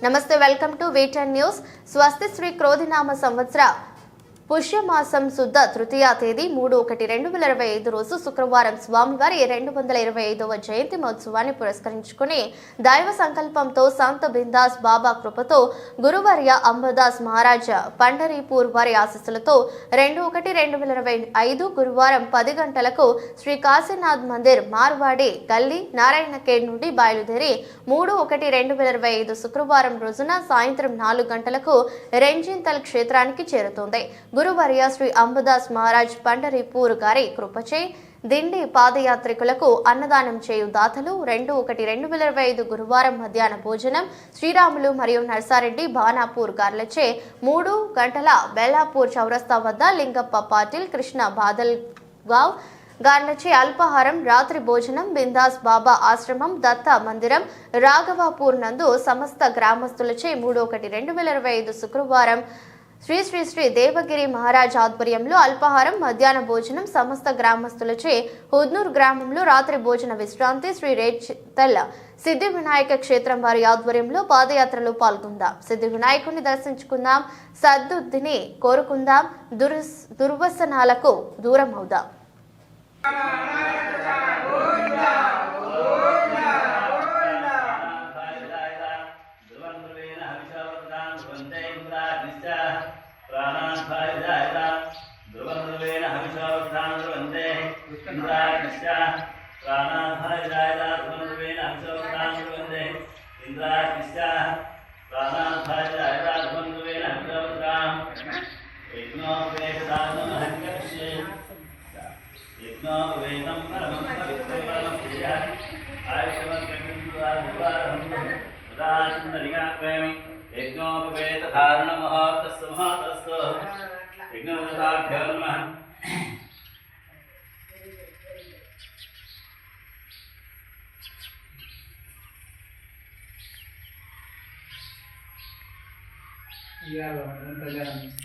నమస్తే, welcome to V10 news. స్వస్తి శ్రీ క్రోధినామ సంవత్సర పుష్యమాసం శుద్ధ తృతీయ తేదీ 3/1/2025 రోజు శుక్రవారం స్వామివారి 225వ జయంతి మహోత్సవాన్ని పురస్కరించుకుని దైవ సంకల్పంతో సంత్ బిందాస్ బాబా కృపతో గురువర్య అంబదాస్ మహారాజ్ పండరీపూర్ వారి ఆశీస్సులతో 2/1/2025 గురువారం 10 గంటలకు శ్రీ కాశీనాథ్ మందిర్ మార్వాడి గల్లీ నారాయణఖేడ్ నుండి బయలుదేరి 3/1/2025 శుక్రవారం రోజున సాయంత్రం 4 గంటలకు రెంజింతల్ క్షేత్రానికి చేరుతుంది. గురువర్య శ్రీ అంబదాస్ మహారాజ్ పండరీపూర్ గారి కృపచే దిండి పాదయాత్రికులకు అన్నదానం చేయు దాతలు 2/1/2025 గురువారం మధ్యాహ్న భోజనం శ్రీరాములు మరియు నర్సారెడ్డి బానాపూర్ గార్లచే 3 గంటల బెల్లాపూర్ చౌరస్తా వద్ద లింగప్ప పాటిల్ కృష్ణ బాదల్గావ్ గార్లచే అల్పాహారం రాత్రి భోజనం బిందాస్ బాబా ఆశ్రమం దత్త మందిరం రాఘవాపూర్ నందు సమస్త గ్రామస్తులచే 3/1/2025 శుక్రవారం శ్రీ శ్రీ శ్రీ దేవగిరి మహారాజ్ ఆధ్వర్యంలో అల్పాహారం మధ్యాహ్న భోజనం సమస్త గ్రామస్తులచే హుద్నూర్ గ్రామంలో రాత్రి భోజన విశ్రాంతి శ్రీ రేచల్ సిద్ధి వినాయక క్షేత్రం వారి ఆధ్వర్యంలో పాదయాత్రలో పాల్గొందాం. సిద్ధి వినాయకుడిని దర్శించుకుందాం, సద్బుద్ధిని కోరుకుందాం, దుర్వసనాలకు దూరం అవుదాం.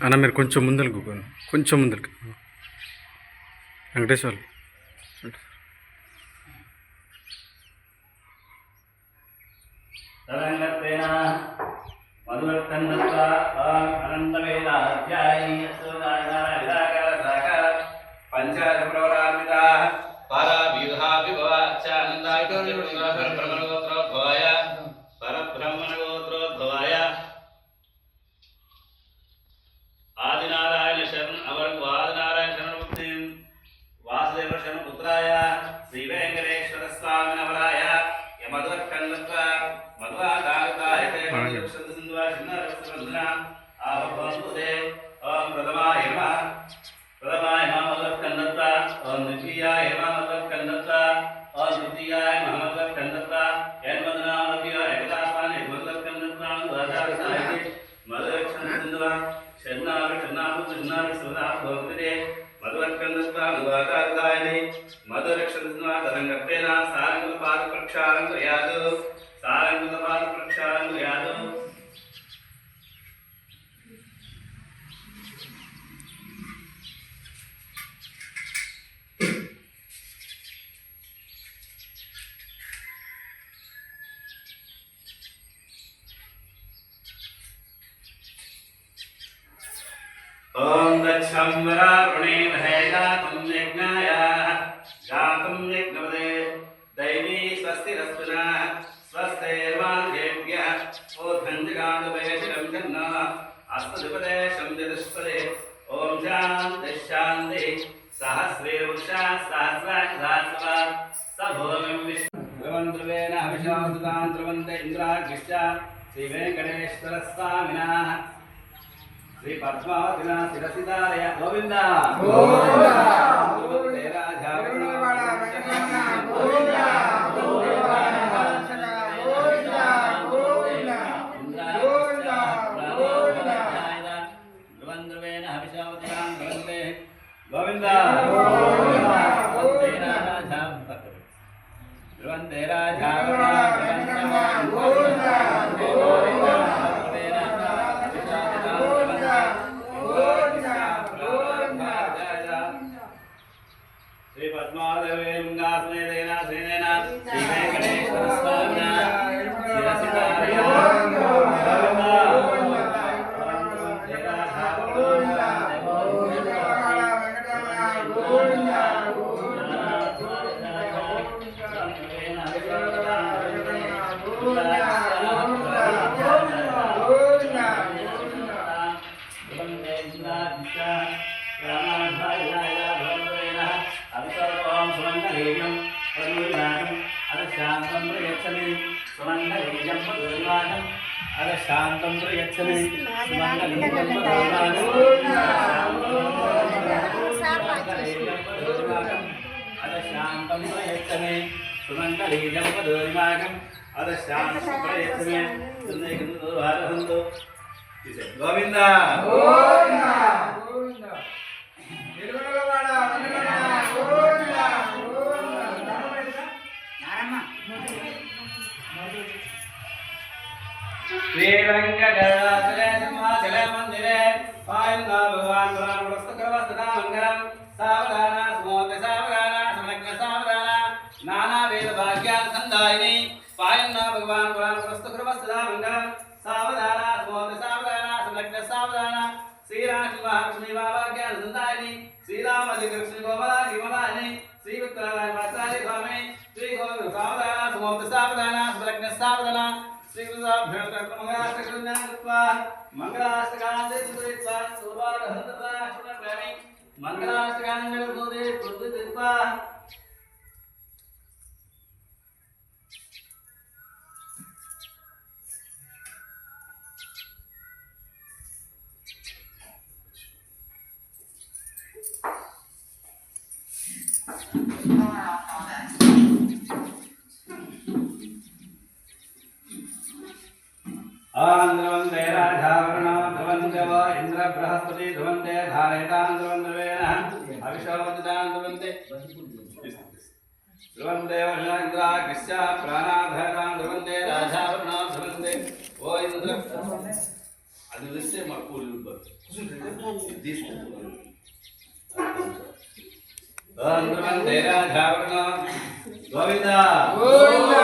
అన్న మీరు కొంచెం ముందరకు కొంచెం ముందరకు వెంకటేశ్వర్ ओम दक्षम्बरारुणे महेगातुं यज्ञाय गातुं यज्ञपदे दैवी स्वस्तिरस्तुना स्वस्तेर्वान्येभ्यः ओधञ्जगातुभयशिरं जन्ना अस्तुपदे शम्यदुष्पदे ओम शान्ति शान्ति सहस्रे वृक्षा सहस्राक्षसहस्रवा सभूमिं विश्ववन्द्रवेण हविषावसुतां द्रवन्ते इन्द्राग्निश्च श्रीवेङ्कटेश्वरस्वामिनः श्री पद्मावतिना शिरसिदारय गोविंद गोविंद तेरा जागरण गोविंद गोविंद ध्रुवन्द्रवेण हविषावतिनां ध्रुवन्ते गोविंद ध्रुवन्ते जागरण गोविंद श्री पद्मादेवी मुंगासने देना अद शांतं प्रयच्छने अद शांतं प्रयच्छने सुमंगलीजं पदोरिमागं अद शांतं प्रयच्छने सुन्दरं भारहन्तु गोविंद गोविंद गोविंद निर्गुणवाड गोविंद श्रीरंगगणाचले सिंहाचले मंदिरे पायन्ना भगवान पुराण पुस्तकवस्तुना मंगलम सावधाना सुमोद सावधाना समग्र सावधाना नाना वेद भाग्यान संदायिनी पायन्ना भगवान पुराण पुस्तकवस्तुना मंगलम सावधाना सुमोद सावधाना समग्र सावधाना श्रीराम महालक्ष्मी भाग्यान संदायिनी श्रीराम कृष्ण गोपाल विमलानी श्री विक्राराय माताजी स्वामी श्री गोविंद सावधाना सुमोद सावधाना समग्र सावधाना श्री मंगलाष्टकांदे सुदीप्पा सुबार हंतता शुभ प्रेमी मंगलाष्टकांदे सुदीप्पा आंध्रवंदे राधावर्ण ध्रुवंदे व इंद्र बृहस्पति ध्रुवंदे धारयतांध्रवंदवेन अविशवदितांध्रवंदे ध्रुवंदे वर्णेन्द्र कृष्य प्राणाधारतांध्रवंदे राधावर्ण ध्रुवंदे ओ इंद्र అది వస్తే మాకు కూలి ధ్రువందే రాధావर्ण గోవింద గోవింద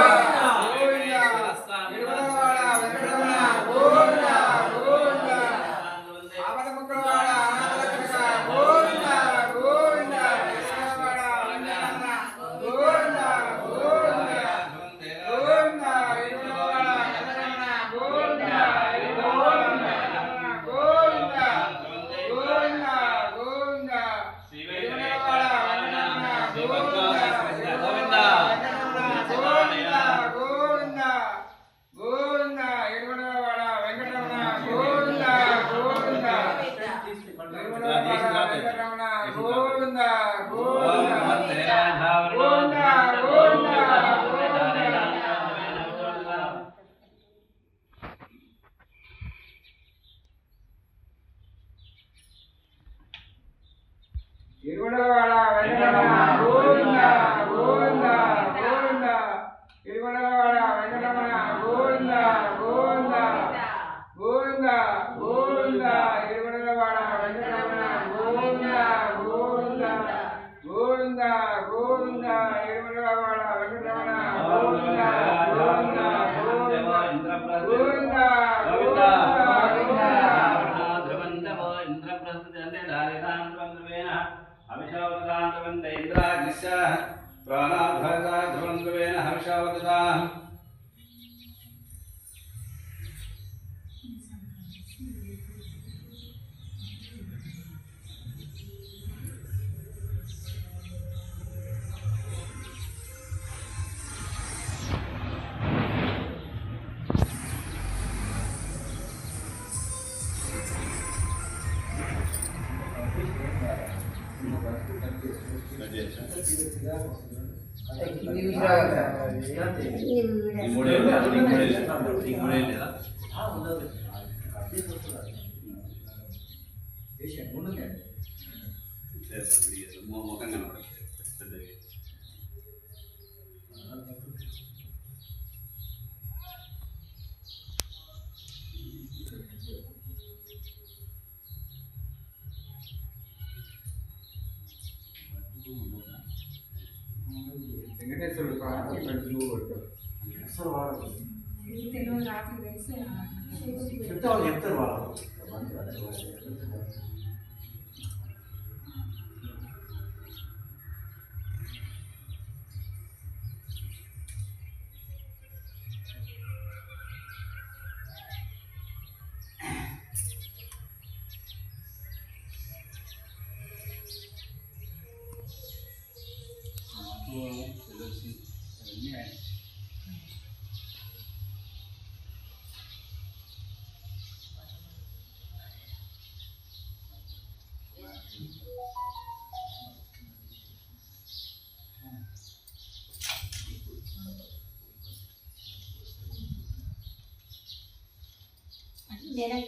నేనే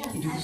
కట్టను